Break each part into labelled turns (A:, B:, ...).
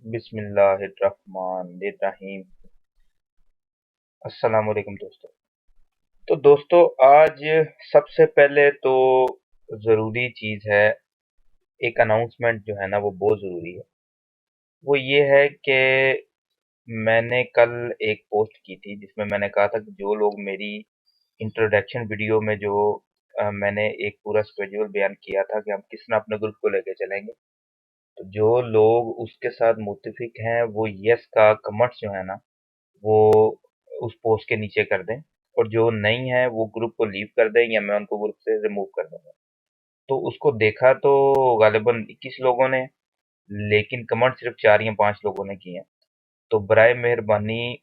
A: बिस्मिल्लाहिर्रहमानिर्रहीम। अस्सलाम वालेकुम दोस्तों। तो दोस्तों, आज सबसे पहले तो ज़रूरी चीज़ है, एक अनाउंसमेंट जो है ना वो बहुत ज़रूरी है। वो ये है कि मैंने कल एक पोस्ट की थी जिसमें मैंने कहा था कि जो लोग मेरी इंट्रोडक्शन वीडियो में जो मैंने एक पूरा स्केड्यूल बयान किया था कि हम किस तरह अपने ग्रुप को लेके चलेंगे, तो जो लोग उसके साथ मुत्तफिक हैं वो यस का कमेंट्स जो है ना वो उस पोस्ट के नीचे कर दें, और जो नहीं है वो ग्रुप को लीव कर दें या मैं उनको ग्रुप से रिमूव कर दूंगा। तो उसको देखा तो गालिबन 21 लोगों ने, लेकिन कमेंट सिर्फ 4 या 5 लोगों ने किए हैं। तो बराए मेहरबानी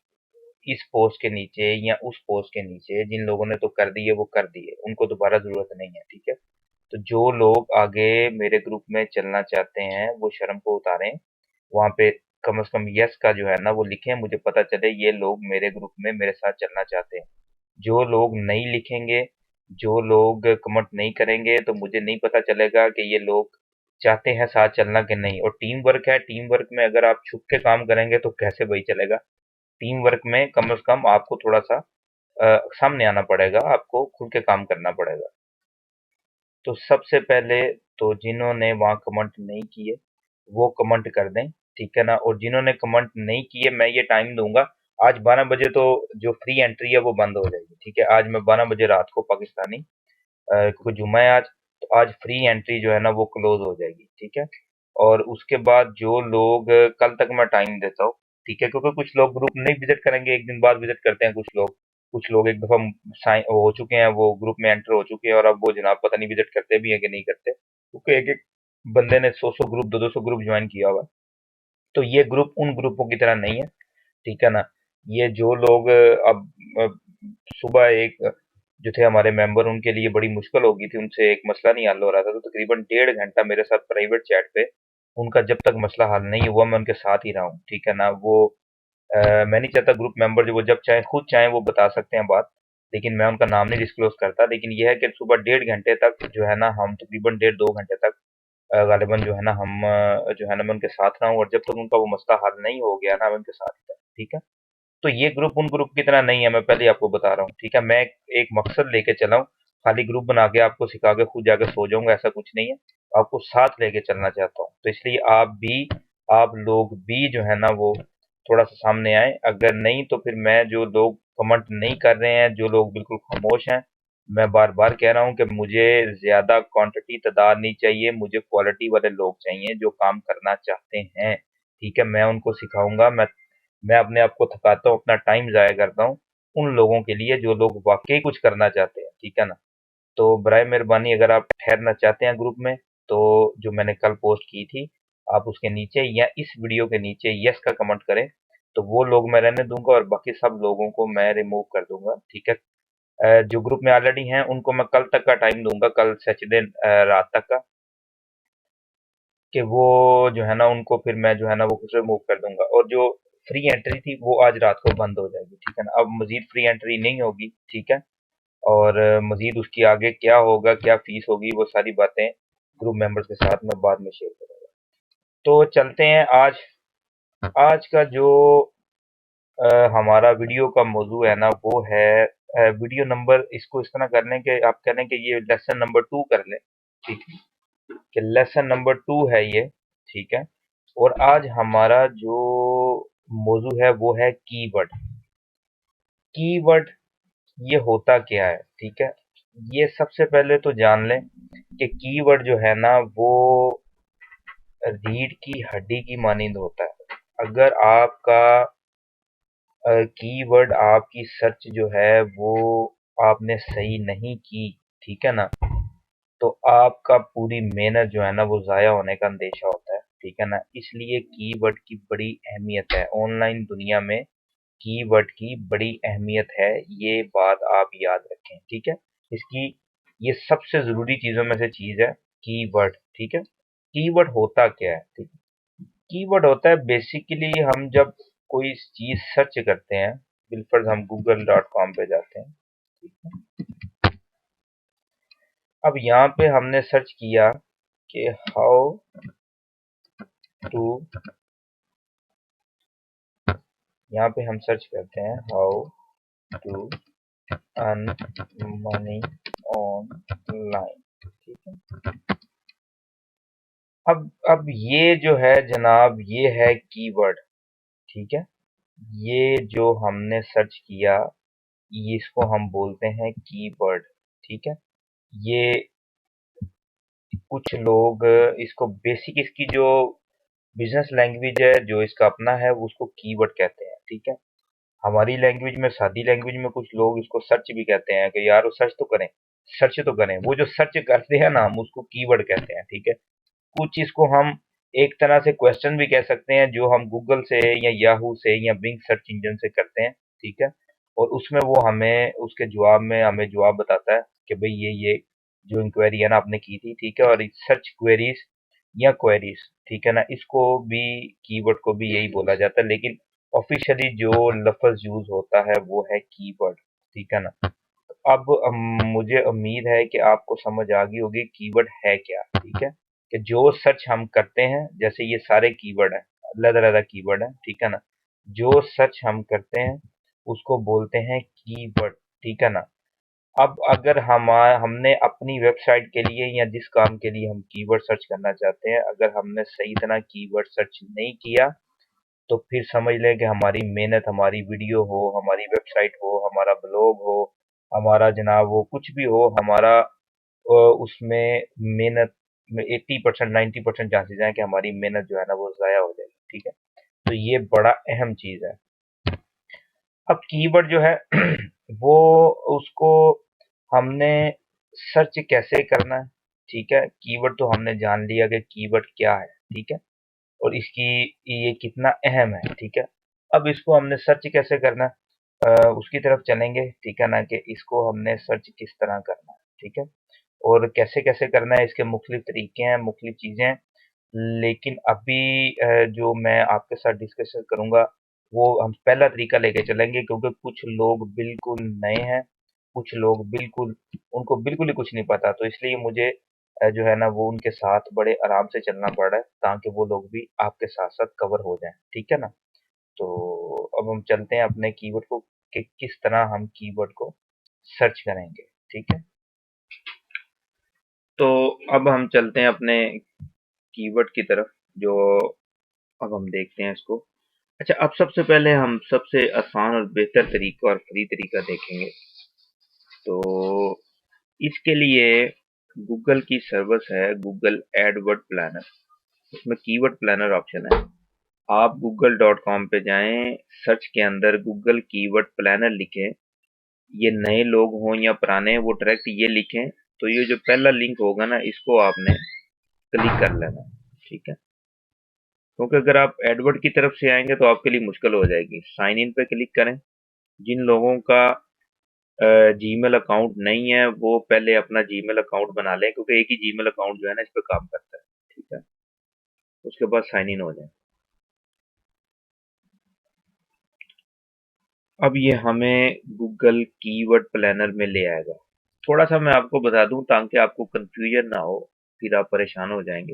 A: इस पोस्ट के नीचे या उस पोस्ट के नीचे जिन लोगों ने तो कर दिए वो कर दिए, उनको दोबारा ज़रूरत नहीं है, ठीक है। तो जो लोग आगे मेरे ग्रुप में चलना चाहते हैं वो शर्म को उतारें, वहाँ पे कम से कम यस का जो है ना वो लिखें, मुझे पता चले ये लोग मेरे ग्रुप में मेरे साथ चलना चाहते हैं। जो लोग नहीं लिखेंगे, जो लोग कमेंट नहीं करेंगे, तो मुझे नहीं पता चलेगा कि ये लोग चाहते हैं साथ चलना कि नहीं। और टीम वर्क है, टीम वर्क में अगर आप छुप के काम करेंगे तो कैसे भाई चलेगा। टीम वर्क में कम से कम आपको थोड़ा सा सामने आना पड़ेगा, आपको खुल के काम करना पड़ेगा। तो सबसे पहले तो जिन्होंने वहाँ कमेंट नहीं किए वो कमेंट कर दें, ठीक है ना। और जिन्होंने कमेंट नहीं किए मैं ये टाइम दूंगा, आज 12 बजे तो जो फ्री एंट्री है वो बंद हो जाएगी, ठीक है। आज मैं 12 बजे रात को पाकिस्तानी, क्योंकि जुम्मा है आज, तो आज फ्री एंट्री जो है ना वो क्लोज हो जाएगी, ठीक है। और उसके बाद जो लोग कल तक मैं टाइम देता हूँ, ठीक है, क्योंकि कुछ लोग ग्रुप नहीं विजिट करेंगे, एक दिन बाद विजिट करते हैं कुछ लोग एक दफा साइन हो चुके हैं, वो ग्रुप में एंटर हो चुके हैं, और अब वो जनाब पता नहीं विजिट करते भी है कि नहीं करते, क्योंकि एक एक बंदे ने 100 ग्रुप 200 ग्रुप ज्वाइन किया हुआ है। तो ये ग्रुप उन ग्रुपों की तरह नहीं है, ठीक है ना। ये जो लोग अब सुबह एक जो थे हमारे मेंबर, उनके लिए बड़ी मुश्किल हो गई थी, उनसे एक मसला नहीं हल हो रहा था, तो तकरीबन 1.5 घंटा मेरे साथ प्राइवेट चैट पे उनका जब तक मसला हल नहीं हुआ मैं उनके साथ ही रहा हूँ, ठीक है ना। वो मैं नहीं चाहता ग्रुप मेंबर जो वो जब चाहे खुद चाहे वो बता सकते हैं बात, लेकिन मैं उनका नाम नहीं डिस्क्लोज करता। लेकिन ये है कि सुबह 1.5 घंटे तक जो है ना हम तकरीबन 1.5 2 घंटे तक गालिबन जो है ना हम जो है ना मैं उनके साथ रहा हूँ, और जब तक उनका वो मसला हल नहीं हो गया ना मैं उनके साथ ही था, ठीक है। तो ये ग्रुप उन ग्रुप की तरह नहीं है, मैं पहले ही आपको बता रहा हूँ, ठीक है। मैं एक मकसद लेके चला हूँ, खाली ग्रुप बना के आपको सिखा के खुद जाके सो जाऊंगा, ऐसा कुछ नहीं है। आपको साथ लेके चलना चाहता हूँ, तो इसलिए आप लोग भी जो है ना वो थोड़ा सा सामने आए। अगर नहीं तो फिर मैं जो लोग कमेंट नहीं कर रहे हैं, जो लोग बिल्कुल खामोश हैं, मैं बार बार कह रहा हूँ कि मुझे ज्यादा क्वांटिटी तादाद नहीं चाहिए, मुझे क्वालिटी वाले लोग चाहिए जो काम करना चाहते हैं, ठीक है। मैं उनको सिखाऊंगा, मैं अपने आप को थकाता हूँ, अपना टाइम ज़ाया करता हूँ उन लोगों के लिए जो लोग वाक़ई कुछ करना चाहते हैं, ठीक है ना? तो बराए मेहरबानी अगर आप ठहरना चाहते हैं ग्रुप में, तो जो मैंने कल पोस्ट की थी, आप उसके नीचे या इस वीडियो के नीचे यस का कमेंट करें, तो वो लोग मैं रहने दूँगा और बाकी सब लोगों को मैं रिमूव कर दूँगा, ठीक है? जो ग्रुप में ऑलरेडी हैं उनको मैं कल तक का टाइम दूँगा, कल सैटरडे रात तक का, कि वो जो है ना उनको फिर मैं जो है ना वो कुछ रिमूव कर दूंगा। और जो फ्री एंट्री थी वो आज रात को बंद हो जाएगी, ठीक है ना। अब मजीद फ्री एंट्री नहीं होगी, ठीक है। और मजीद उसकी आगे क्या होगा, क्या फीस होगी, वो सारी बातें ग्रुप मेंबर्स के साथ मैं बाद में शेयर करूंगा। तो चलते हैं आज आज का जो हमारा वीडियो का मौजू है ना वो है वीडियो नंबर, इसको इस तरह कर लें कि आप कह लें कि ये लेसन नंबर 2 कर लें, ठीक है, कि लेसन नंबर 2 है ये, ठीक है। और आज हमारा जो मौजू है वो है कीवर्ड। कीवर्ड ये होता क्या है, ठीक है। ये सबसे पहले तो जान लें कि कीवर्ड जो है ना वो रीढ़ की हड्डी की मानिंद होता है। अगर आपका कीवर्ड, आपकी सर्च जो है वो आपने सही नहीं की, ठीक है ना, तो आपका पूरी मेहनत जो है ना वो ज़ाया होने का अंदेशा होता है, ठीक है ना। इसलिए कीवर्ड की बड़ी अहमियत है ऑनलाइन दुनिया में, कीवर्ड की बड़ी अहमियत है, ये बात आप याद रखें, ठीक है। इसकी ये सबसे ज़रूरी चीज़ों में से चीज़ है कीवर्ड, ठीक है। कीवर्ड होता क्या है, ठीक है। कीवर्ड होता है बेसिकली हम जब कोई चीज़ सर्च करते हैं, बिलफर्ज हम google.com पे जाते हैं, ठीक है। अब यहाँ पे हमने सर्च किया कि हाउ टू यहाँ पे हम सर्च करते हैं how to earn money online. ठीक है। अब ये जो है जनाब, ये है कीवर्ड। ठीक है। ये जो हमने सर्च किया, ये इसको हम बोलते हैं कीवर्ड। ठीक है। ये कुछ लोग इसको बेसिक, इसकी जो बिजनेस लैंग्वेज है, जो इसका अपना है, वो उसको कीवर्ड कहते हैं। ठीक है। हमारी लैंग्वेज में, सादी लैंग्वेज में कुछ लोग इसको सर्च भी कहते हैं कि यार वो सर्च तो करें। वो जो सर्च करते हैं ना, हम उसको कीवर्ड कहते हैं। ठीक है। कुछ इसको हम एक तरह से क्वेश्चन भी कह सकते हैं, जो हम गूगल से या याहू से या बिंग सर्च इंजन से करते हैं। ठीक है। और उसमें वो हमें उसके जवाब में हमें जवाब बताता है कि भाई ये जो इंक्वायरी है ना आपने की थी। ठीक है। और सर्च क्वेरीज या क्वेरीज, ठीक है ना, इसको भी, कीवर्ड को भी यही बोला जाता है, लेकिन ऑफिशियली जो लफ्ज यूज होता है वो है कीवर्ड। ठीक है ना। अब मुझे उम्मीद है कि आपको समझ आ गई होगी कीवर्ड है क्या। ठीक है। कि जो सर्च हम करते हैं, जैसे ये सारे कीवर्ड हैं, अलग-अलग कीवर्ड हैं। ठीक है ना। जो सर्च हम करते हैं उसको बोलते हैं कीवर्ड। ठीक है ना। अब अगर हमने अपनी वेबसाइट के लिए या जिस काम के लिए हम कीवर्ड सर्च करना चाहते हैं, अगर हमने सही तरह कीवर्ड सर्च नहीं किया, तो फिर समझ लें कि हमारी मेहनत, हमारी वीडियो हो, हमारी वेबसाइट हो, हमारा ब्लॉग हो, हमारा जनाब वो कुछ भी हो, हमारा उसमें मेहनत में 80% 90% चांसेस हैं कि हमारी मेहनत जो है ना वो ज़ाया हो जाएगी। ठीक है। तो ये बड़ा अहम चीज़ है। अब कीवर्ड जो है वो, उसको हमने सर्च कैसे करना है। ठीक है। कीवर्ड तो हमने जान लिया कि कीवर्ड क्या है। ठीक है। और इसकी ये कितना अहम है। ठीक है। अब इसको हमने सर्च कैसे करना है, उसकी तरफ चलेंगे। ठीक है ना, कि इसको हमने सर्च किस तरह करना है। ठीक है। और कैसे कैसे करना है, इसके मुख्तलिफ तरीके हैं, मुख्तलिफ चीज़ें हैं। लेकिन अभी जो मैं आपके साथ डिस्कशन करूँगा, वो हम पहला तरीका लेके चलेंगे, क्योंकि कुछ लोग बिल्कुल नए हैं, कुछ लोग बिल्कुल, उनको बिल्कुल ही कुछ नहीं पता, तो इसलिए मुझे जो है ना वो उनके साथ बड़े आराम से चलना पड़ रहा है, ताकि वो लोग भी आपके साथ-साथ कवर हो जाएँ। ठीक है ना? तो अब हम चलते हैं अपने कीवर्ड को, कि किस तरह हम कीवर्ड को सर्च करेंगे। ठीक है? तो अब हम चलते हैं अपने कीवर्ड की तरफ, जो अब हम देखते हैं इसको। अच्छा, अब सबसे पहले हम सबसे आसान और बेहतर तरीका और फ्री तरीका देखेंगे। तो इसके लिए गूगल की सर्विस है, गूगल एडवर्ड प्लानर। उसमें कीवर्ड प्लानर ऑप्शन है। आप google.com पे जाएं, सर्च के अंदर गूगल कीवर्ड प्लानर लिखें। ये नए लोग हों या पुराने, वो डायरेक्ट ये लिखें, तो ये जो पहला लिंक होगा ना, इसको आपने क्लिक कर लेना। ठीक है। क्योंकि अगर आप एडवर्ड की तरफ से आएंगे तो आपके लिए मुश्किल हो जाएगी। साइन इन पे क्लिक करें। जिन लोगों का जीमेल अकाउंट नहीं है, वो पहले अपना जीमेल अकाउंट बना लें, क्योंकि एक ही जीमेल अकाउंट जो है ना इस पे काम करता है। ठीक है। उसके बाद साइन इन हो जाए। अब ये हमें गूगल कीवर्ड प्लानर में ले आएगा। थोड़ा सा मैं आपको बता दूं ताकि आपको कंफ्यूजन ना हो, फिर आप परेशान हो जाएंगे।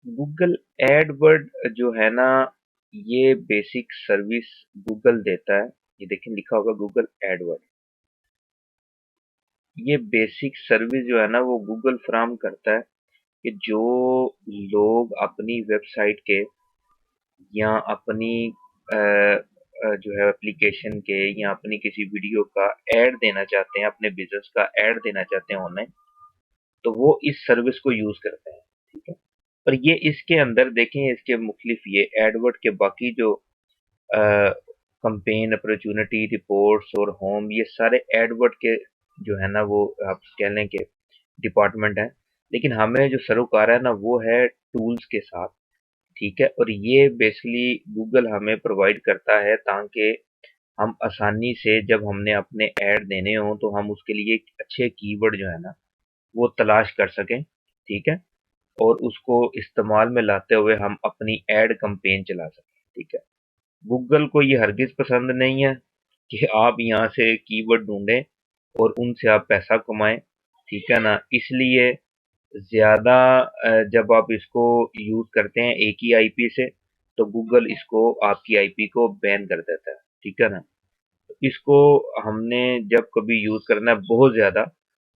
A: गूगल एडवर्ड जो है ना, ये बेसिक सर्विस गूगल देता है। ये देखिए लिखा होगा गूगल एडवर्ड। ये बेसिक सर्विस जो है ना वो गूगल फराहम करता है, कि जो लोग अपनी वेबसाइट के या अपनी जो है एप्लीकेशन के या अपनी किसी वीडियो का ऐड देना चाहते हैं, अपने बिजनेस का ऐड देना चाहते हैं ऑनलाइन, तो वो इस सर्विस को यूज करते हैं। ठीक है। और ये इसके अंदर देखें, इसके मुख्तलिफ ये एडवर्ड के बाकी जो कंपेन अपॉर्चुनिटी रिपोर्ट्स और होम, ये सारे एडवर्ड के जो है ना वो आप कह लें कि डिपार्टमेंट है। लेकिन हमें जो सरोकार है ना वो है टूल्स के साथ। ठीक है। और ये बेसिकली गूगल हमें प्रोवाइड करता है, ताकि हम आसानी से जब हमने अपने ऐड देने हों तो हम उसके लिए अच्छे कीवर्ड जो है ना वो तलाश कर सकें। ठीक है। और उसको इस्तेमाल में लाते हुए हम अपनी ऐड कैंपेन चला सकें। ठीक है। गूगल को ये हरगिज पसंद नहीं है कि आप यहाँ से कीवर्ड ढूंढें और उनसे आप पैसा कमाएं। ठीक है ना। इसलिए ज़्यादा जब आप इसको यूज़ करते हैं एक ही आईपी से, तो गूगल इसको आपकी आईपी को बैन कर देता है, ठीक है ना। इसको हमने जब कभी यूज करना है बहुत ज्यादा,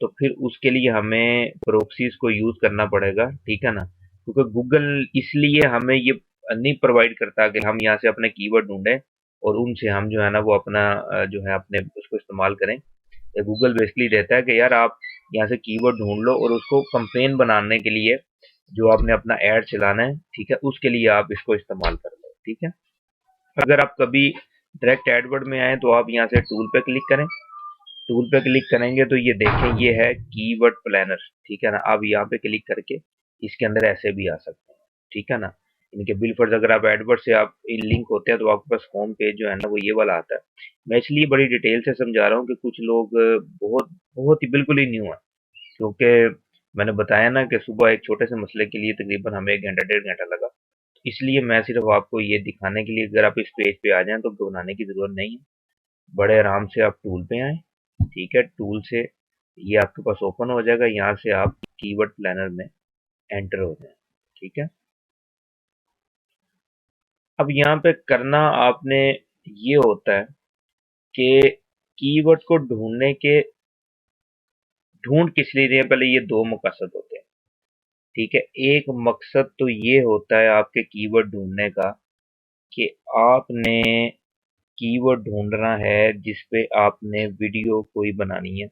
A: तो फिर उसके लिए हमें प्रोक्सीज को यूज करना पड़ेगा, ठीक है ना। क्योंकि गूगल इसलिए हमें ये नहीं प्रोवाइड करता कि हम यहाँ से अपने कीवर्ड ढूंढें और उनसे हम जो है ना वो अपना जो है अपने उसको इस्तेमाल करें। गूगल बेसिकली देता है कि यार आप यहाँ से कीवर्ड ढूंढ लो और उसको कंपेन बनाने के लिए जो आपने अपना ऐड चलाना है, ठीक है, उसके लिए आप इसको इस्तेमाल कर लो, ठीक है। अगर आप कभी डायरेक्ट एडवर्ड में आए तो आप यहाँ से टूल पे क्लिक करें। टूल पे क्लिक करेंगे तो ये देखें, ये है कीवर्ड प्लानर, ठीक है ना। आप यहाँ पे क्लिक करके इसके अंदर ऐसे भी आ सकते हैं, ठीक है ना। इनके बिल फर्ज अगर आप एडवर्ड से आप लिंक होते हैं तो आपके पास होम पेज जो है ना वो ये वाला आता है। मैं इसलिए बड़ी डिटेल से समझा रहा हूँ कि कुछ लोग बहुत बहुत ही बिल्कुल ही न्यू है, क्योंकि मैंने बताया ना कि सुबह एक छोटे से मसले के लिए तकरीबन हमें 1 घंटा 1.5 घंटा लगा। इसलिए मैं सिर्फ आपको ये दिखाने के लिए, अगर आप इस पेज पे आ जाएं तो घबराने की जरूरत नहीं है। बड़े आराम से आप टूल पे आए, ठीक है। टूल से ये आपके पास ओपन हो जाएगा, यहाँ से आप कीवर्ड प्लानर में एंटर हो जाए, ठीक है। अब यहाँ पे करना आपने ये होता है कि कीवर्ड को ढूंढने के ढूंढ किस लिए रहे हैं, पहले ये दो मकसद होते हैं, ठीक है। एक मकसद तो ये होता है आपके कीवर्ड ढूंढने का कि आपने कीवर्ड ढूंढना है जिस पे आपने वीडियो कोई बनानी है,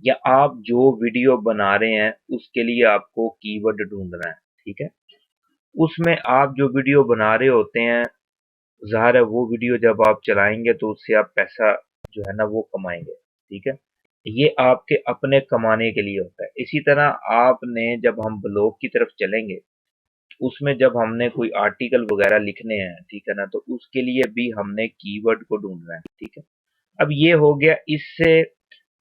A: या आप जो वीडियो बना रहे हैं उसके लिए आपको कीवर्ड ढूंढना है, ठीक है। उसमें आप जो वीडियो बना रहे होते हैं, ज़ाहिर है वो वीडियो जब आप चलाएंगे तो उससे आप पैसा जो है ना वो कमाएंगे, ठीक है। ये आपके अपने कमाने के लिए होता है। इसी तरह आपने जब हम ब्लॉग की तरफ चलेंगे, उसमें जब हमने कोई आर्टिकल वगैरह लिखने हैं, ठीक है ना, तो उसके लिए भी हमने कीवर्ड को ढूंढना है, ठीक है। अब ये हो गया, इससे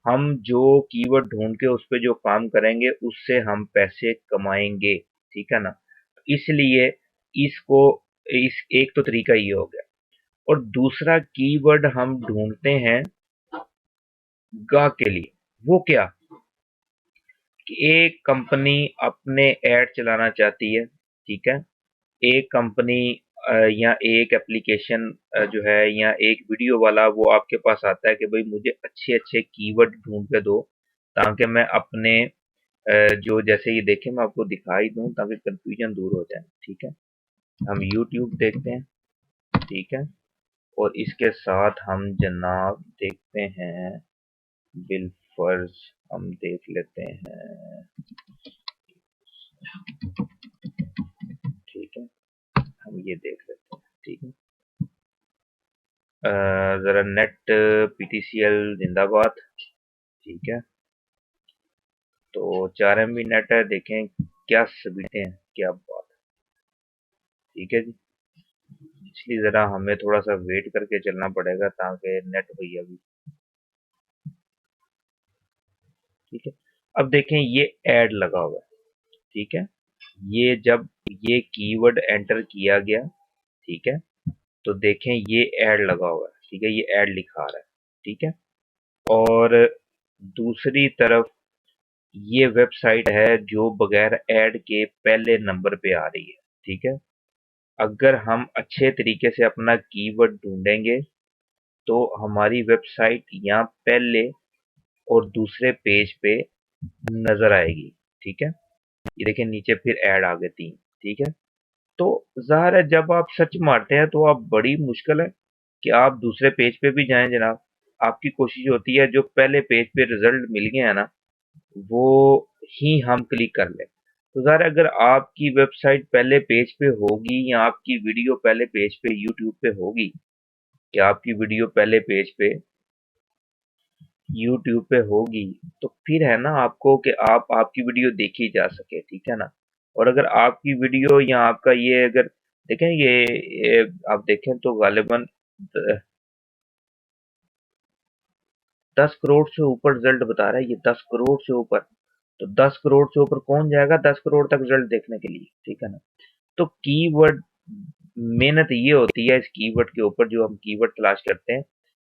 A: हम जो कीवर्ड ढूंढ के उस पे जो काम करेंगे उससे हम पैसे कमाएंगे, ठीक है ना। इसलिए इसको इस एक तो तरीका ये हो गया। और दूसरा कीवर्ड हम ढूंढते हैं गाहक के लिए। वो क्या कि एक कंपनी अपने ऐड चलाना चाहती है, ठीक है। एक कंपनी या एक एप्लीकेशन जो है या एक वीडियो वाला वो आपके पास आता है कि भाई मुझे अच्छे अच्छे कीवर्ड ढूंढ के दो, ताकि मैं अपने जो जैसे ये देखें मैं आपको दिखा ही दूं ताकि कंफ्यूजन दूर हो जाए, ठीक है। हम यूट्यूब देखते हैं, ठीक है। और इसके साथ हम जनाब देखते हैं बिल फर्ज, हम देख लेते हैं, ठीक है। हम ये देख लेते हैं, ठीक है। जरा नेट पीटीसीएल जिंदाबाद, ठीक है। तो 4 MB नेट है, देखें क्या सुविधाएं हैं, क्या बात है, ठीक है जी। इसलिए जरा हमें थोड़ा सा वेट करके चलना पड़ेगा ताकि नेट भैया भी, ठीक है। अब देखें ये ऐड लगा हुआ है, ठीक है। ये जब ये कीवर्ड एंटर किया गया, ठीक है, तो देखें ये ऐड लगा हुआ है, ठीक है, ये ऐड लिखा रहा है, ठीक है। और दूसरी तरफ ये वेबसाइट है जो बगैर ऐड के पहले नंबर पे आ रही है, ठीक है। अगर हम अच्छे तरीके से अपना कीवर्ड ढूंढेंगे तो हमारी वेबसाइट यहाँ पहले और दूसरे पेज पे नजर आएगी, ठीक है। ये देखें नीचे फिर ऐड आ गए 3, ठीक है। तो ज़ाहिर है जब आप सर्च मारते हैं तो आप बड़ी मुश्किल है कि आप दूसरे पेज पे भी जाएं जनाब। आपकी कोशिश होती है जो पहले पेज पे रिजल्ट मिल गया है ना वो ही हम क्लिक कर लें। तो ज़ाहिर है अगर आपकी वेबसाइट पहले पेज पे होगी या आपकी वीडियो पहले पेज पे यूट्यूब पे होगी, कि आपकी वीडियो पहले पेज पे यूट्यूब पे होगी, तो फिर है ना आपको कि आप आपकी वीडियो देखी जा सके, ठीक है ना। और अगर आपकी वीडियो या आपका ये अगर देखें ये आप देखें तो गालिबन 10 करोड़ से ऊपर रिजल्ट बता रहा है, ये 10 करोड़ से ऊपर। तो 10 करोड़ से ऊपर कौन जाएगा 10 करोड़ तक रिजल्ट देखने के लिए, ठीक है ना। तो कीवर्ड मेहनत ये होती है इस कीवर्ड के ऊपर, जो हम कीवर्ड तलाश करते हैं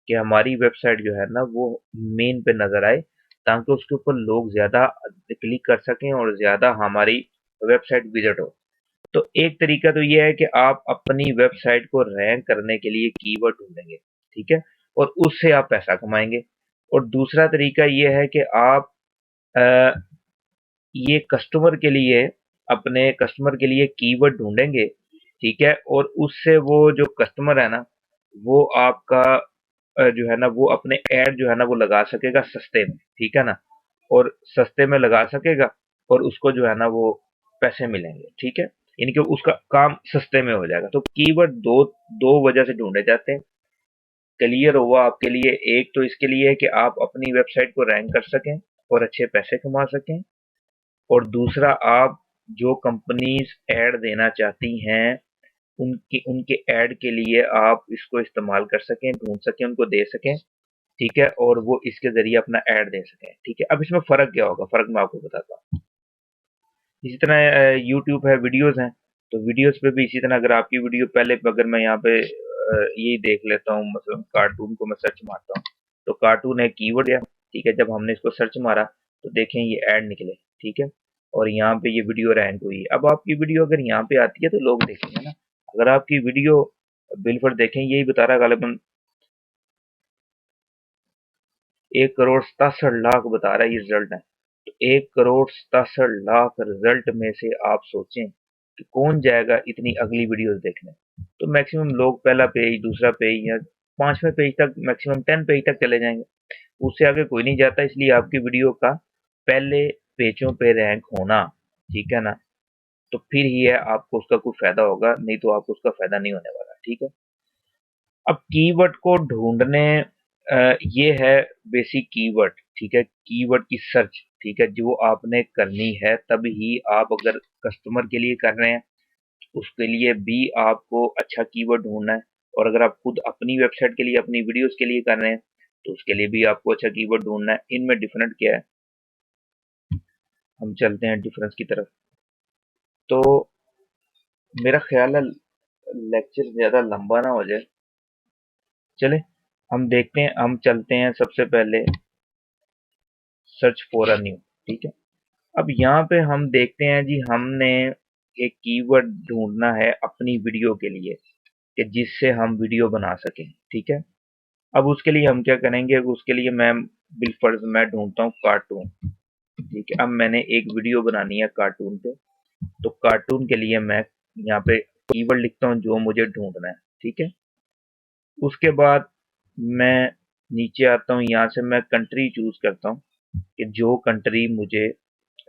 A: कि हमारी वेबसाइट जो है ना वो मेन पे नजर आए, ताकि उसके ऊपर लोग ज्यादा क्लिक कर सकें और ज्यादा हमारी वेबसाइट विजिट हो। तो एक तरीका तो ये है कि आप अपनी वेबसाइट को रैंक करने के लिए कीवर्ड ढूंढेंगे, ठीक है, और उससे आप पैसा कमाएंगे। और दूसरा तरीका ये है कि आप अ, ये कस्टमर के लिए, अपने कस्टमर के लिए कीवर्ड ढूंढेंगे, ठीक है, और उससे वो जो कस्टमर है ना, वो आपका जो है ना, वो अपने ऐड जो है ना वो लगा सकेगा सस्ते में, ठीक है ना, और सस्ते में लगा सकेगा, और उसको जो है ना वो पैसे मिलेंगे, ठीक है, यानी कि उसका काम सस्ते में हो जाएगा। तो कीवर्ड दो दो वजह से ढूंढे जाते हैं। क्लियर हुआ आपके लिए? एक तो इसके लिए है कि आप अपनी वेबसाइट को रैंक कर सकें और अच्छे पैसे कमा सकें, और दूसरा आप जो कंपनीज ऐड देना चाहती हैं उनकी उनके ऐड के लिए आप इसको इस्तेमाल कर सकें, ढूंढ सकें, उनको दे सकें, ठीक है, और वो इसके जरिए अपना ऐड दे सकें, ठीक है। अब इसमें फर्क क्या होगा, फर्क मैं आपको बताता हूँ। इसी तरह यूट्यूब है, वीडियोस हैं, तो वीडियोस पे भी इसी तरह, अगर आपकी वीडियो पहले, अगर मैं यहाँ पे यही देख लेता हूँ, मतलब कार्टून को मैं सर्च मारता हूँ, तो कार्टून है कीवर्ड है, ठीक है, जब हमने इसको सर्च मारा तो देखें ये ऐड निकले, ठीक है, और यहाँ पे ये वीडियो रैंक हुई। अब आपकी वीडियो अगर यहाँ पे आती है तो लोग देखेंगे ना। अगर आपकी वीडियो बिल देखें, यही बता रहा है गालिबन 1,67,00,000 बता रहा है ये रिजल्ट है। तो 1,67,00,000 रिजल्ट में से आप सोचें कि कौन जाएगा इतनी अगली वीडियोस देखने। तो मैक्सिमम लोग पहला पेज, दूसरा पेज, या पांचवें पेज तक, मैक्सिमम 10 पेज तक चले जाएंगे, उससे आगे कोई नहीं जाता। इसलिए आपकी वीडियो का पहले पेजों पे रैंक होना, ठीक है ना, तो फिर ही है आपको उसका कोई फायदा होगा, नहीं तो आपको उसका फायदा नहीं होने वाला, ठीक है। अब कीवर्ड को ढूंढने, ये है बेसिक कीवर्ड, ठीक है, कीवर्ड की सर्च, ठीक है, जो आपने करनी है। तभी आप अगर कस्टमर के लिए कर रहे हैं, उसके लिए भी आपको अच्छा कीवर्ड ढूंढना है, और अगर आप खुद अपनी वेबसाइट के लिए, अपनी वीडियोस के लिए कर रहे हैं, तो उसके लिए भी आपको अच्छा कीवर्ड ढूंढना है। इनमें डिफरेंट क्या है, हम चलते हैं डिफरेंस की तरफ। तो मेरा ख्याल है लेक्चर ज्यादा लंबा ना हो जाए, चले हम देखते हैं, हम चलते हैं सबसे पहले सर्च फॉर अ न्यू, ठीक है। अब यहाँ पे हम देखते हैं जी, हमने एक कीवर्ड ढूंढना है अपनी वीडियो के लिए, कि जिससे हम वीडियो बना सकें, ठीक है। अब उसके लिए हम क्या करेंगे, उसके लिए मैं बिलफर्ज मैं ढूंढता हूँ कार्टून, ठीक है। अब मैंने एक वीडियो बनानी है कार्टून पे, तो कार्टून के लिए मैं यहाँ पे कीवर्ड लिखता हूँ जो मुझे ढूंढना है, ठीक है। उसके बाद मैं नीचे आता हूँ, यहाँ से मैं कंट्री चूज करता हूँ कि जो कंट्री मुझे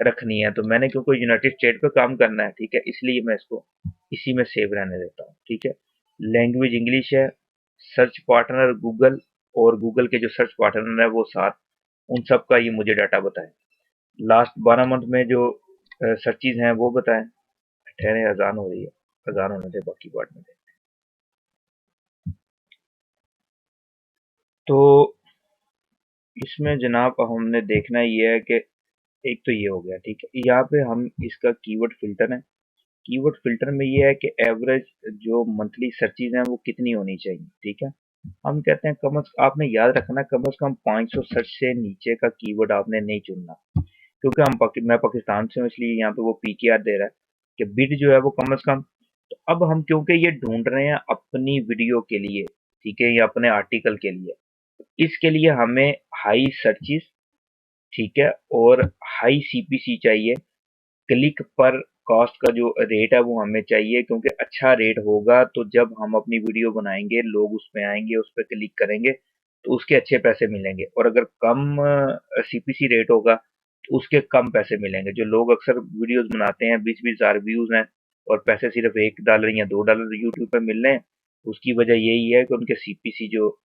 A: रखनी है। तो मैंने, क्योंकि यूनाइटेड स्टेट पे काम करना है, ठीक है, इसलिए मैं इसको इसी में सेव रहने देता हूँ, ठीक है। लैंग्वेज इंग्लिश है, सर्च पार्टनर गूगल, और गूगल के जो सर्च पार्टनर है वो साथ, उन सब का ये मुझे डाटा बताएं। लास्ट 12 मंथ में जो सर्चेज हैं वो बताएं। ठहरे, अजान हो रही है, अजान होने दे, बाकी बात में दे। तो इसमें जनाब हमने देखना ये है कि एक तो ये हो गया, ठीक है। यहाँ पे हम इसका कीवर्ड फिल्टर है, कीवर्ड फिल्टर में ये है कि एवरेज जो मंथली सर्चेज हैं वो कितनी होनी चाहिए, ठीक है। हम कहते हैं आपने याद रखना, कम से कम 500 सर्च से नीचे का कीवर्ड आपने नहीं चुनना, क्योंकि मैं पाकिस्तान से हूँ, इसलिए यहाँ पे वो पीकेआर दे रहा है कि बिड जो है वो कम से कम। तो अब हम क्योंकि ये ढूंढ रहे हैं अपनी वीडियो के लिए, ठीक है, या अपने आर्टिकल के लिए, इसके लिए हमें हाई सर्चिस, ठीक है, और हाई सीपीसी चाहिए। क्लिक पर कॉस्ट का जो रेट है वो हमें चाहिए, क्योंकि अच्छा रेट होगा तो जब हम अपनी वीडियो बनाएंगे, लोग उस पे आएंगे, उस पर क्लिक करेंगे, तो उसके अच्छे पैसे मिलेंगे। और अगर कम सीपीसी रेट होगा तो उसके कम पैसे मिलेंगे। जो लोग अक्सर वीडियोस बनाते हैं, 20-20 हजार व्यूज हैं, और पैसे सिर्फ $1 या $2 यूट्यूब पे मिल रहे हैं, उसकी वजह यही है कि उनके सीपीसी जो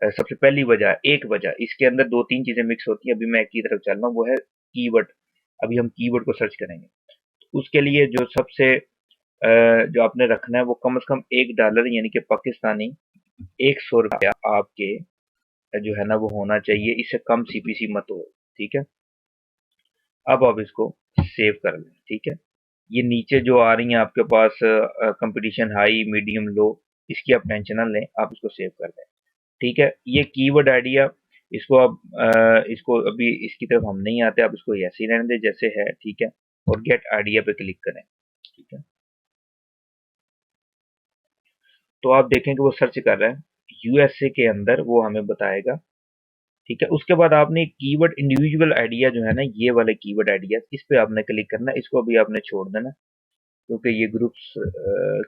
A: सबसे पहली वजह, एक वजह, इसके अंदर दो तीन चीजें मिक्स होती हैं। अभी मैं एक की तरफ चल रहा हूँ, वो है कीवर्ड। अभी हम कीवर्ड को सर्च करेंगे, उसके लिए जो सबसे जो आपने रखना है वो कम से कम $1, यानी कि पाकिस्तानी ₹100 आपके जो है ना वो होना चाहिए। इससे कम सीपीसी मत हो, ठीक है। अब आप इसको सेव कर लें, ठीक है। ये नीचे जो आ रही हैं आपके पास, कंपटीशन हाई, मीडियम, लो, इसकी आप टेंशन ना लें, आप इसको सेव कर लें, ठीक है। ये कीवर्ड आइडिया, इसको आप इसको अभी इसकी तरफ हम नहीं आते, आप इसको ऐसे ही रहने दें जैसे है, ठीक है, और गेट आइडिया पे क्लिक करें, ठीक है। तो आप देखें कि वो सर्च कर रहा है यूएसए के अंदर, वो हमें बताएगा। ठीक है, उसके बाद आपने कीवर्ड इंडिविजुअल आइडिया जो है ना, ये वाले कीवर्ड आइडिया, इस पे आपने क्लिक करना है। इसको अभी आपने छोड़ देना क्योंकि ये ग्रुप्स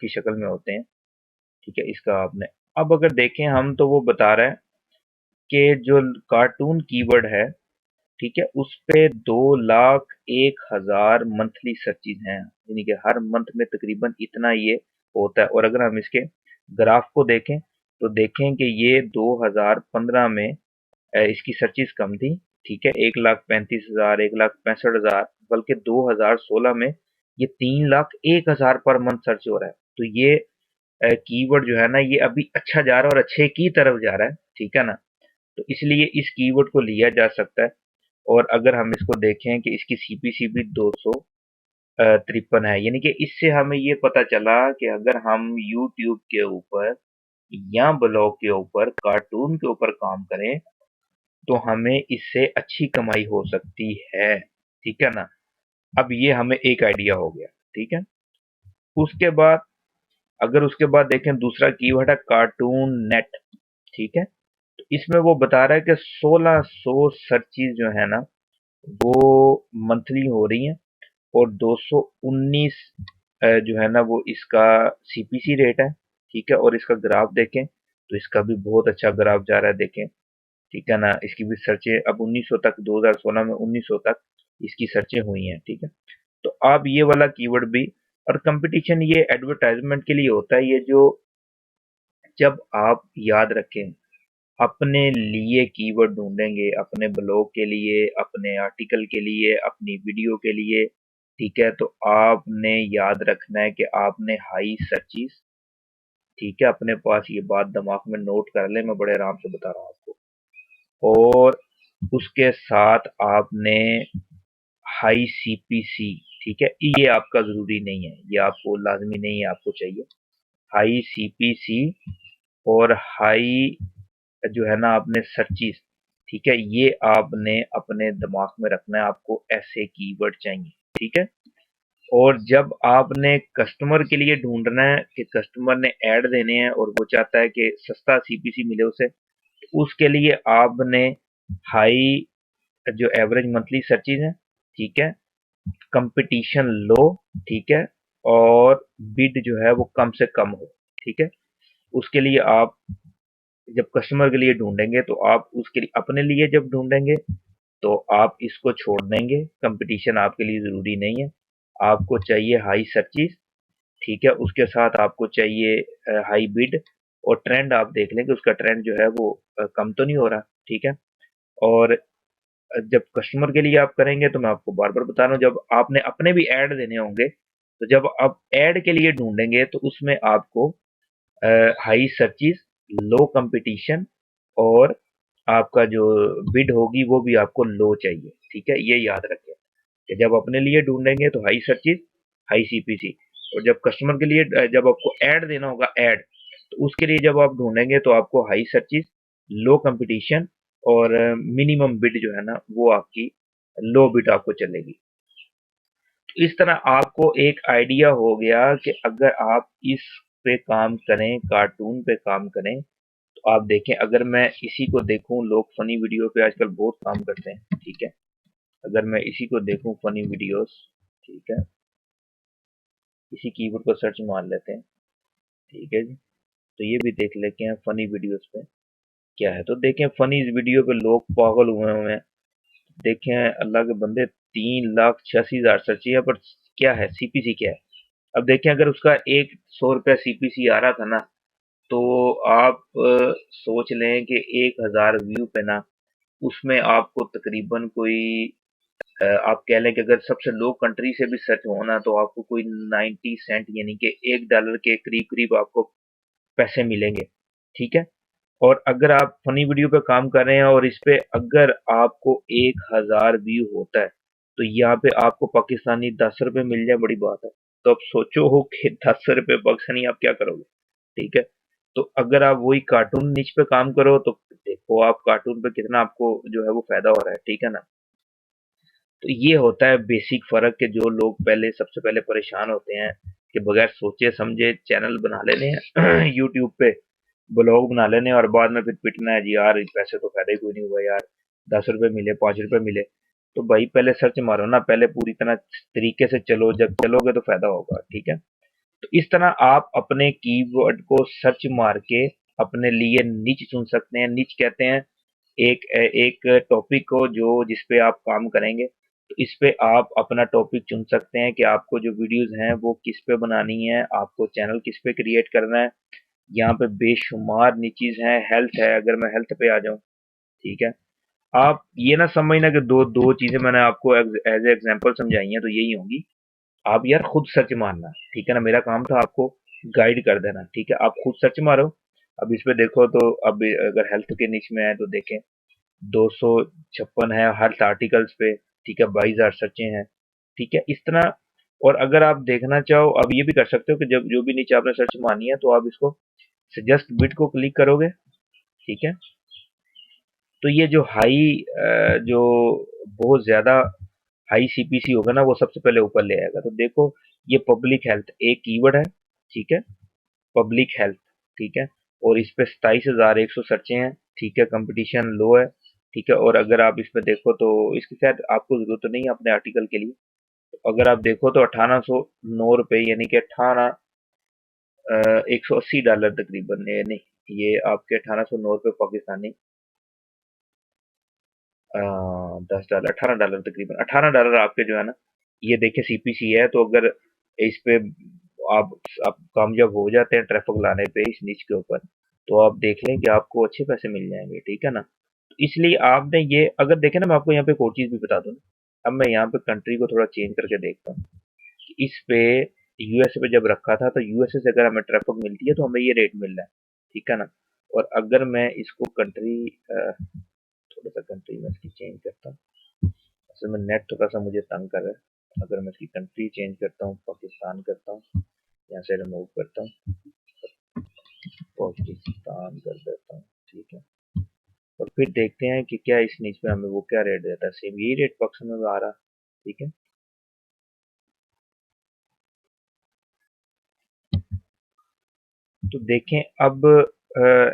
A: की शक्ल में होते हैं। ठीक है, इसका आपने, अब अगर देखें हम तो वो बता रहा है कि जो कार्टून कीवर्ड है, ठीक है, उस पे 2,01,000 मंथली सर्चिज हैं, यानी कि हर मंथ में तकरीबन इतना ये होता है। और अगर हम इसके ग्राफ को देखें तो देखें कि ये 2015 में इसकी सर्चिज कम थी। ठीक है, 1,35,000, 1,65,000, बल्कि 2016 में ये 3,01,000 पर मंथ सर्च हो रहा है। तो ये कीवर्ड जो है ना, ये अभी अच्छा जा रहा है और अच्छे की तरफ जा रहा है। ठीक है ना, तो इसलिए इस कीवर्ड को लिया जा सकता है। और अगर हम इसको देखें कि इसकी सीपीसी भी 253 है, यानी कि इससे हमें ये पता चला कि अगर हम यूट्यूब के ऊपर या ब्लॉग के ऊपर कार्टून के ऊपर काम करें तो हमें इससे अच्छी कमाई हो सकती है। ठीक है ना, अब ये हमें एक आइडिया हो गया। ठीक है, उसके बाद अगर उसके बाद देखें दूसरा कीवर्ड है कार्टून नेट। ठीक है, तो इसमें वो बता रहा है कि 1600 सर्चेज जो है ना, वो मंथली हो रही हैं और 219 जो है ना वो इसका सीपीसी रेट है। ठीक है, और इसका ग्राफ देखें तो इसका भी बहुत अच्छा ग्राफ जा रहा है, देखें। ठीक है ना, इसकी भी सर्चें अब 1900 तक, 2016 में 1900 तक इसकी सर्चें हुई हैं। ठीक है, तो आप ये वाला कीवर्ड भी, और कंपटीशन ये एडवर्टाइजमेंट के लिए होता है, ये जो, जब आप याद रखें अपने लिए कीवर्ड ढूंढेंगे, अपने ब्लॉग के लिए, अपने आर्टिकल के लिए, अपनी वीडियो के लिए। ठीक है, तो आपने याद रखना है कि आपने हाई सर्चिस, ठीक है, अपने पास ये बात दिमाग में नोट कर ले, मैं बड़े आराम से बता रहा हूँ आपको। और उसके साथ आपने हाई सीपीसी, ठीक है, ये आपका जरूरी नहीं है, ये आपको लाजमी नहीं है, आपको चाहिए हाई सीपीसी और हाई जो है ना आपने सर्चिस। ठीक है, ये आपने अपने दिमाग में रखना है, आपको ऐसे कीवर्ड चाहिए। ठीक है, और जब आपने कस्टमर के लिए ढूंढना है कि कस्टमर ने ऐड देने हैं और वो चाहता है कि सस्ता सीपीसी मिले उसे, तो उसके लिए आपने हाई जो एवरेज मंथली सर्चिज है, ठीक है, कंपटीशन लो, ठीक है, और बिड जो है वो कम से कम हो। ठीक है, उसके लिए आप जब कस्टमर के लिए ढूंढेंगे तो आप उसके लिए, अपने लिए जब ढूंढेंगे तो आप इसको छोड़ देंगे, कंपटीशन आपके लिए ज़रूरी नहीं है। आपको चाहिए हाई सर्चिस, ठीक है, उसके साथ आपको चाहिए हाई बिड, और ट्रेंड आप देख लें कि उसका ट्रेंड जो है वो कम तो नहीं हो रहा। ठीक है, और जब कस्टमर के लिए आप करेंगे तो मैं आपको बार बार बता रहा हूँ, जब आपने अपने भी ऐड देने होंगे तो जब आप ऐड के लिए ढूंढेंगे तो उसमें आपको हाई सर्चिस, लो कंपटीशन, और आपका जो बिड होगी वो भी आपको लो चाहिए। ठीक है, ये याद रखें कि जब अपने लिए ढूंढेंगे तो हाई सर्चिस, हाई सीपीसी, और जब कस्टमर के लिए जब आपको ऐड देना होगा ऐड, तो उसके लिए जब आप ढूंढेंगे तो आपको हाई सर्चिस, लो कंपटीशन, और मिनिमम बिड जो है ना वो आपकी लो बिड आपको चलेगी। तो इस तरह आपको एक आइडिया हो गया कि अगर आप इस पे काम करें, कार्टून पे काम करें, तो आप देखें, अगर मैं इसी को देखूं, लोग फनी वीडियो पे आजकल बहुत काम करते हैं। ठीक है, अगर मैं इसी को देखूं फनी वीडियोस, ठीक है, इसी कीवर्ड को सर्च मार लेते हैं। ठीक है जी, तो ये भी देख लेते हैं फनी वीडियोस पे क्या है। तो देखें फनी वीडियो पे लोग पागल हुए हुए हैं। देखें अल्लाह के बंदे, 3,86,000 सर्ची है, पर क्या है सीपीसी क्या है। अब देखें अगर उसका एक 100 रुपया सीपीसी आ रहा था ना, तो आप सोच लें कि 1,000 व्यू पे ना, उसमें आपको तकरीबन कोई आप कह लें कि अगर सबसे लो कंट्री से भी सर्च हो ना, तो आपको कोई 90 सेंट, यानी कि $1 के करीब करीब आपको पैसे मिलेंगे। ठीक है, और अगर आप फनी वीडियो पे काम कर रहे हैं और इस पे अगर आपको 1,000 व्यू होता है, तो यहाँ पे आपको पाकिस्तानी 10 रुपए मिल जाए, बड़ी बात है। तो अब सोचो हो कि 10 रुपए पाकिस्तानी आप क्या करोगे। ठीक है, तो अगर आप वही कार्टून निच पे काम करो तो देखो आप कार्टून पे कितना आपको जो है वो फायदा हो रहा है। ठीक है ना, तो ये होता है बेसिक फर्क कि जो लोग पहले सबसे पहले परेशान होते हैं कि बगैर सोचे समझे चैनल बना लेने हैं यूट्यूब पे, ब्लॉग बना लेने हैं और बाद में फिर पिटना है जी यार पैसे तो फायदा ही कोई नहीं हुआ यार, 10 रुपए मिले 5 रुपए मिले। तो भाई पहले सर्च मारो ना, पहले पूरी तरह तरीके से चलो, जब चलोगे तो फायदा होगा, ठीक है। तो इस तरह आप अपने कीवर्ड को सर्च मार के अपने लिए निच चुन सकते हैं। निच कहते हैं एक एक टॉपिक को जो जिस पे आप काम करेंगे। तो इस पे आप अपना टॉपिक चुन सकते हैं कि आपको जो वीडियोस हैं वो किस पे बनानी है, आपको चैनल किस पे क्रिएट करना है। यहाँ पे बेशुमार निचीज हैं। हेल्थ है, अगर मैं हेल्थ पे आ जाऊं, ठीक है। आप ये ना समझना कि दो दो चीजें मैंने आपको एज एग्जांपल समझाई हैं तो यही होंगी। आप यार खुद सर्च मारना, ठीक है ना, मेरा काम था आपको गाइड कर देना, ठीक है। आप खुद सर्च मारो। अब इस पे देखो तो अब अगर हेल्थ के निच में है तो देखें 256 है हेल्थ आर्टिकल्स पे, ठीक है, 22,000 सर्चे हैं, ठीक है, इस तरह। और अगर आप देखना चाहो, अब ये भी कर सकते हो कि जब जो भी नीचे आपने सर्च मारनी है तो आप इसको सजेस्ट बिट को क्लिक करोगे, ठीक है। तो ये जो जो बहुत ज्यादा हाई सीपीसी होगा ना वो सबसे पहले ऊपर ले आएगा। तो देखो ये पब्लिक हेल्थ एक कीवर्ड है, ठीक है, पब्लिक हेल्थ, ठीक है। और इस पे 27,100 सर्चे हैं, ठीक है, कंपटीशन लो है, ठीक है। और अगर आप इस पे देखो तो इसकी शायद आपको जरूरत तो नहीं है अपने आर्टिकल के लिए। तो अगर आप देखो तो $1809 यानी कि 180 डॉलर तकरीबन, नहीं, ये आपके 1809 रुपये पाकिस्तानी, 10 डॉलर, $18 तकरीबन, $18 आपके जो है ना, ये देखिए सीपीसी है। तो अगर इस पे आप आप कामयाब हो जाते हैं ट्रैफिक लाने पे इस निच के ऊपर, तो आप देख लें कि आपको अच्छे पैसे मिल जाएंगे, ठीक है ना। तो इसलिए आपने ये अगर देखे ना, मैं आपको यहाँ पे एक और चीज भी बता दूं। अब मैं यहाँ पे कंट्री को थोड़ा चेंज करके देखता हूँ कि इस पे यूएसए पे जब रखा था तो यूएसए से अगर हमें ट्रैफिक मिलती है तो हमें ये रेट मिल रहा है, ठीक है ना। और अगर मैं इसको कंट्री थोड़ा सा कंट्री में इसकी चेंज करता हूँ, असल में नेट थोड़ा सा मुझे तंग कर रहा है। अगर मैं इसकी कंट्री चेंज करता हूँ, पाकिस्तान करता हूँ, यहाँ से रिमूव करता हूँ, पाकिस्तान कर देता हूँ, ठीक है। और फिर देखते हैं कि क्या इस नीच में हमें वो क्या रेट देता है। सेम यही रेट पाकिस्तान में आ रहा, ठीक है। तो देखें अब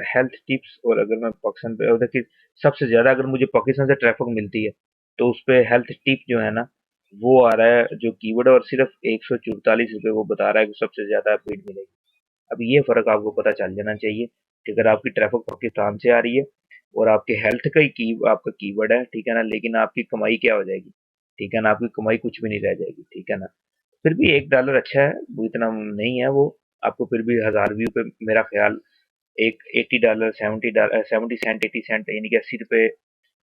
A: हेल्थ टिप्स, और अगर मैं पाकिस्तान पे, और देखिए सबसे ज्यादा अगर मुझे पाकिस्तान से ट्रैफिक मिलती है तो उस पे हेल्थ टिप जो है ना वो आ रहा है जो कीवर्ड, और सिर्फ ₹144 वो बता रहा है कि सबसे ज्यादा भीड़ मिलेगी। अब ये फर्क आपको पता चल जाना चाहिए कि अगर आपकी ट्रैफिक पाकिस्तान से आ रही है और आपके हेल्थ का ही आपका कीवर्ड है, ठीक है ना, लेकिन आपकी कमाई क्या हो जाएगी, ठीक है ना, आपकी कमाई कुछ भी नहीं रह जाएगी, ठीक है ना। फिर भी $1 अच्छा है, वो इतना नहीं है वो। आपको फिर भी 1000 व्यू पे मेरा ख्याल एक $80, $70, 70 सेंट, 80 सेंट यानी कि ₹80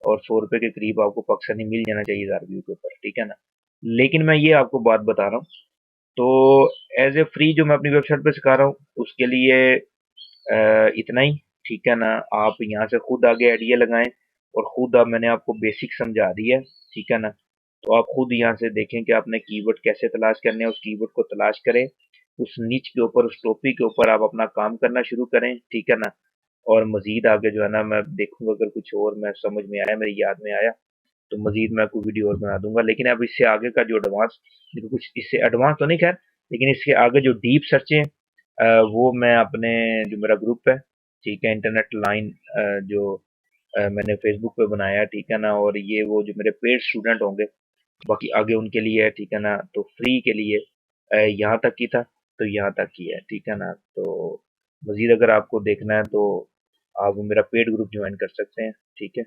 A: और ₹100 के करीब आपको पाकिस्तानी मिल जाना चाहिए 1000 व्यू के ऊपर, ठीक है ना। लेकिन मैं ये आपको बात बता रहा हूँ, तो एज ए फ्री जो मैं अपनी वेबसाइट पे सिखा रहा हूँ उसके लिए इतना ही, ठीक है ना। आप यहाँ से खुद आगे आइडिया लगाएं, और खुद अब मैंने आपको बेसिक समझा दी है, ठीक है ना। तो आप खुद यहाँ से देखें कि आपने कीवर्ड कैसे तलाश करने हैं, उस कीवर्ड को तलाश करें, उस निच के ऊपर, उस टॉपिक के ऊपर आप अपना काम करना शुरू करें, ठीक है ना। और मजीद आगे जो है ना मैं देखूंगा अगर कुछ और मैं समझ में आया, मेरी याद में आया, तो मजीद मैं कोई वीडियो और बना दूंगा। लेकिन अब इससे आगे का जो एडवांस, कुछ इससे एडवांस तो नहीं खैर, लेकिन इसके आगे जो डीप सर्चें वो मैं अपने जो मेरा ग्रुप है, ठीक है, इंटरनेट लाइन, जो मैंने फेसबुक पे बनाया है, ठीक है ना। और ये वो जो मेरे पेड स्टूडेंट होंगे बाकी आगे उनके लिए है, ठीक है ना। तो फ्री के लिए यहाँ तक की था, तो यहाँ तक की है, ठीक है ना। तो मजीद अगर आपको देखना है तो आप मेरा पेड ग्रुप ज्वाइन कर सकते हैं, ठीक है।